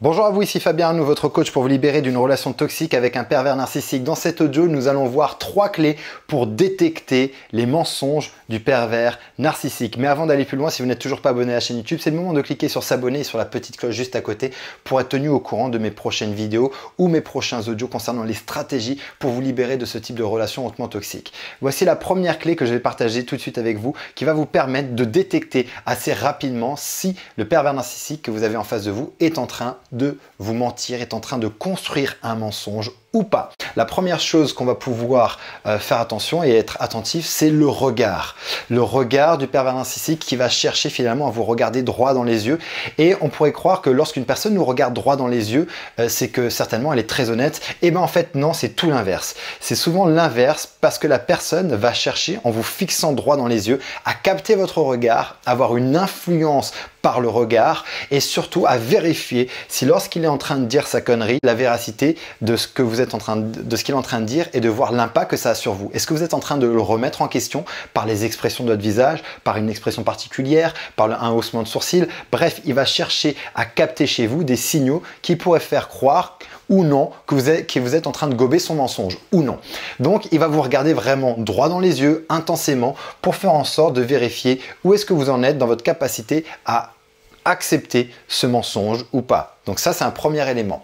Bonjour à vous, ici Fabien Arnoux, votre coach pour vous libérer d'une relation toxique avec un pervers narcissique. Dans cet audio, nous allons voir 3 clés pour détecter les mensonges du pervers narcissique. Mais avant d'aller plus loin, si vous n'êtes toujours pas abonné à la chaîne YouTube, c'est le moment de cliquer sur s'abonner et sur la petite cloche juste à côté pour être tenu au courant de mes prochaines vidéos ou mes prochains audios concernant les stratégies pour vous libérer de ce type de relation hautement toxique. Voici la première clé que je vais partager tout de suite avec vous qui va vous permettre de détecter assez rapidement si le pervers narcissique que vous avez en face de vous est en train de vous mentir, est en train de construire un mensonge ou pas. La première chose qu'on va pouvoir faire attention et être attentif, c'est le regard. Le regard du pervers narcissique qui va chercher finalement à vous regarder droit dans les yeux. Et on pourrait croire que lorsqu'une personne nous regarde droit dans les yeux, c'est que certainement elle est très honnête. Et bien en fait non, c'est tout l'inverse. C'est souvent l'inverse parce que la personne va chercher, en vous fixant droit dans les yeux, à capter votre regard, avoir une influence par le regard et surtout à vérifier si lorsqu'il est en train de dire sa connerie, la véracité de ce que vous êtes en train de ce qu'il est en train de dire et de voir l'impact que ça a sur vous. Est-ce que vous êtes en train de le remettre en question par les expressions de votre visage, par une expression particulière, par un haussement de sourcil? Bref, il va chercher à capter chez vous des signaux qui pourraient faire croire ou non que vous êtes en train de gober son mensonge ou non. Donc, il va vous regarder vraiment droit dans les yeux, intensément, pour faire en sorte de vérifier où est-ce que vous en êtes dans votre capacité à accepter ce mensonge ou pas. Donc ça, c'est un premier élément.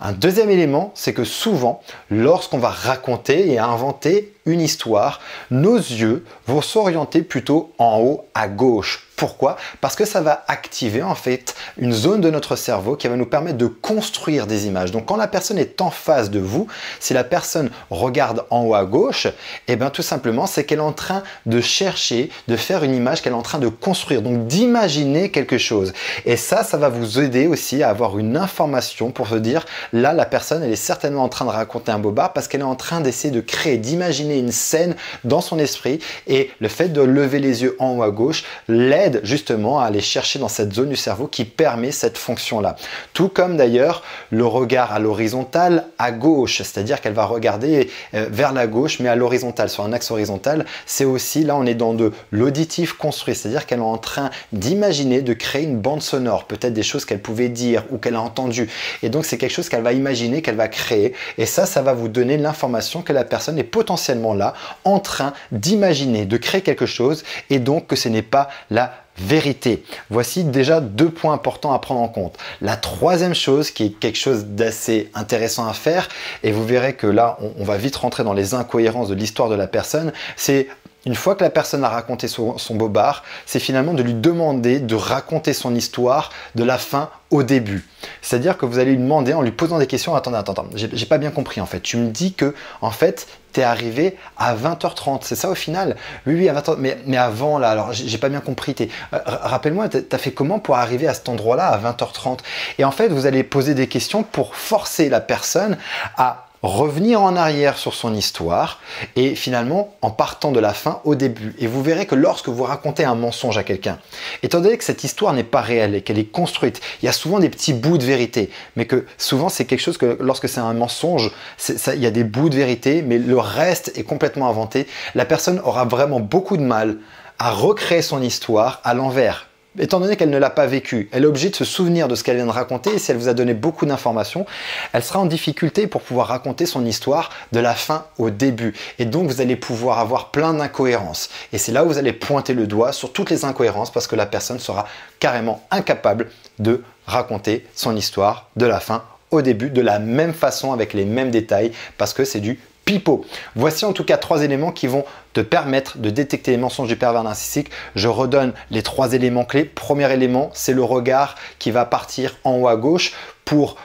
Un deuxième élément, c'est que souvent, lorsqu'on va raconter et inventer une histoire, nos yeux vont s'orienter plutôt en haut à gauche. Pourquoi? Parce que ça va activer en fait une zone de notre cerveau qui va nous permettre de construire des images. Donc quand la personne est en face de vous, si la personne regarde en haut à gauche, et bien tout simplement c'est qu'elle est en train de chercher, de faire une image qu'elle est en train de construire, donc d'imaginer quelque chose. Et ça va vous aider aussi à avoir une information pour se dire, là la personne elle est certainement en train de raconter un bobard parce qu'elle est en train d'essayer de créer, d'imaginer une scène dans son esprit, et le fait de lever les yeux en haut à gauche l'aide justement à aller chercher dans cette zone du cerveau qui permet cette fonction-là. Tout comme d'ailleurs le regard à l'horizontale à gauche, c'est-à-dire qu'elle va regarder vers la gauche mais à l'horizontale, sur un axe horizontal. C'est aussi, là on est dans de l'auditif construit, c'est-à-dire qu'elle est en train d'imaginer, de créer une bande sonore, peut-être des choses qu'elle pouvait dire ou qu'elle a entendues. Et donc c'est quelque chose qu'elle va imaginer, qu'elle va créer. Et ça va vous donner l'information que la personne est potentiellement là, en train d'imaginer, de créer quelque chose, et donc que ce n'est pas la vérité. Voici déjà 2 points importants à prendre en compte. La troisième chose qui est quelque chose d'assez intéressant à faire, et vous verrez que là on va vite rentrer dans les incohérences de l'histoire de la personne, c'est une fois que la personne a raconté son bobard, c'est finalement de lui demander de raconter son histoire de la fin au début. C'est-à-dire que vous allez lui demander en lui posant des questions, attends, j'ai pas bien compris en fait. Tu me dis que en fait, tu es arrivé à 20h30, c'est ça au final? Oui, à 20h, mais avant là, alors j'ai pas bien compris. Rappelle-moi, t'as fait comment pour arriver à cet endroit-là à 20h30? Et en fait, vous allez poser des questions pour forcer la personne à revenir en arrière sur son histoire et finalement en partant de la fin au début. Et vous verrez que lorsque vous racontez un mensonge à quelqu'un, étant donné que cette histoire n'est pas réelle et qu'elle est construite, il y a souvent des petits bouts de vérité, mais que souvent c'est quelque chose que lorsque c'est un mensonge, il y a des bouts de vérité, mais le reste est complètement inventé. La personne aura vraiment beaucoup de mal à recréer son histoire à l'envers. Étant donné qu'elle ne l'a pas vécu, elle est obligée de se souvenir de ce qu'elle vient de raconter, et si elle vous a donné beaucoup d'informations, elle sera en difficulté pour pouvoir raconter son histoire de la fin au début. Et donc vous allez pouvoir avoir plein d'incohérences. Et c'est là où vous allez pointer le doigt sur toutes les incohérences parce que la personne sera carrément incapable de raconter son histoire de la fin au début de la même façon avec les mêmes détails parce que c'est du pipeau. Voici en tout cas 3 éléments qui vont te permettre de détecter les mensonges du pervers narcissique. Je redonne les 3 éléments clés. Premier élément, c'est le regard qui va partir en haut à gauche pour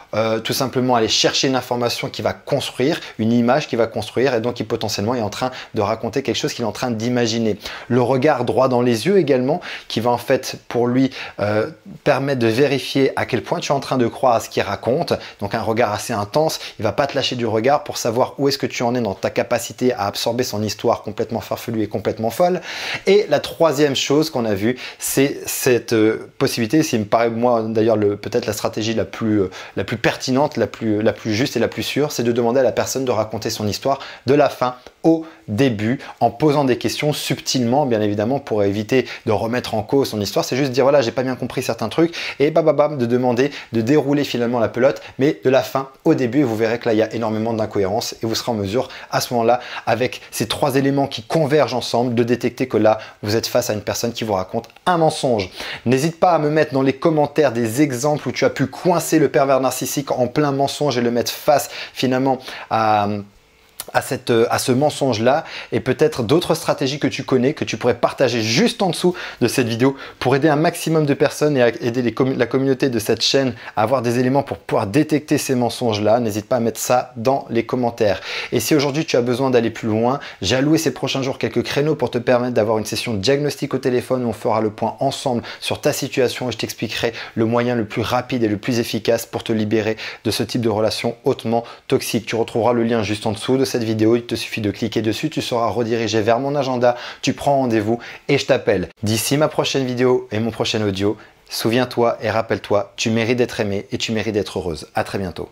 tout simplement aller chercher une information qui va construire, une image qui va construire et donc qui potentiellement est en train de raconter quelque chose qu'il est en train d'imaginer. Le regard droit dans les yeux également qui va en fait pour lui permettre de vérifier à quel point tu es en train de croire à ce qu'il raconte. Donc un regard assez intense, il va pas te lâcher du regard pour savoir où est-ce que tu en es dans ta capacité à absorber son histoire complètement farfelue et complètement folle. Et la troisième chose qu'on a vue, c'est cette possibilité, ce qui me paraît moi d'ailleurs peut-être la stratégie la plus la plus pertinente, la plus juste et la plus sûre, c'est de demander à la personne de raconter son histoire de la fin au début en posant des questions subtilement, bien évidemment, pour éviter de remettre en cause son histoire. C'est juste dire voilà, j'ai pas bien compris certains trucs et bababam, de demander de dérouler finalement la pelote, mais de la fin au début. Et vous verrez que là, il y a énormément d'incohérences et vous serez en mesure à ce moment-là, avec ces trois éléments qui convergent ensemble, de détecter que là, vous êtes face à une personne qui vous raconte un mensonge. N'hésite pas à me mettre dans les commentaires des exemples où tu as pu coincer le pervers narcissique en plein mensonge et le mettre face finalement à ce mensonge-là, et peut-être d'autres stratégies que tu connais, que tu pourrais partager juste en dessous de cette vidéo pour aider un maximum de personnes et à aider la communauté de cette chaîne à avoir des éléments pour pouvoir détecter ces mensonges-là. N'hésite pas à mettre ça dans les commentaires. Et si aujourd'hui tu as besoin d'aller plus loin, j'ai alloué ces prochains jours quelques créneaux pour te permettre d'avoir une session de diagnostic au téléphone où on fera le point ensemble sur ta situation et je t'expliquerai le moyen le plus rapide et le plus efficace pour te libérer de ce type de relation hautement toxique. Tu retrouveras le lien juste en dessous de cette vidéo, il te suffit de cliquer dessus, tu seras redirigé vers mon agenda, tu prends rendez-vous et je t'appelle. D'ici ma prochaine vidéo et mon prochain audio, souviens-toi et rappelle-toi, tu mérites d'être aimé et tu mérites d'être heureuse. À très bientôt.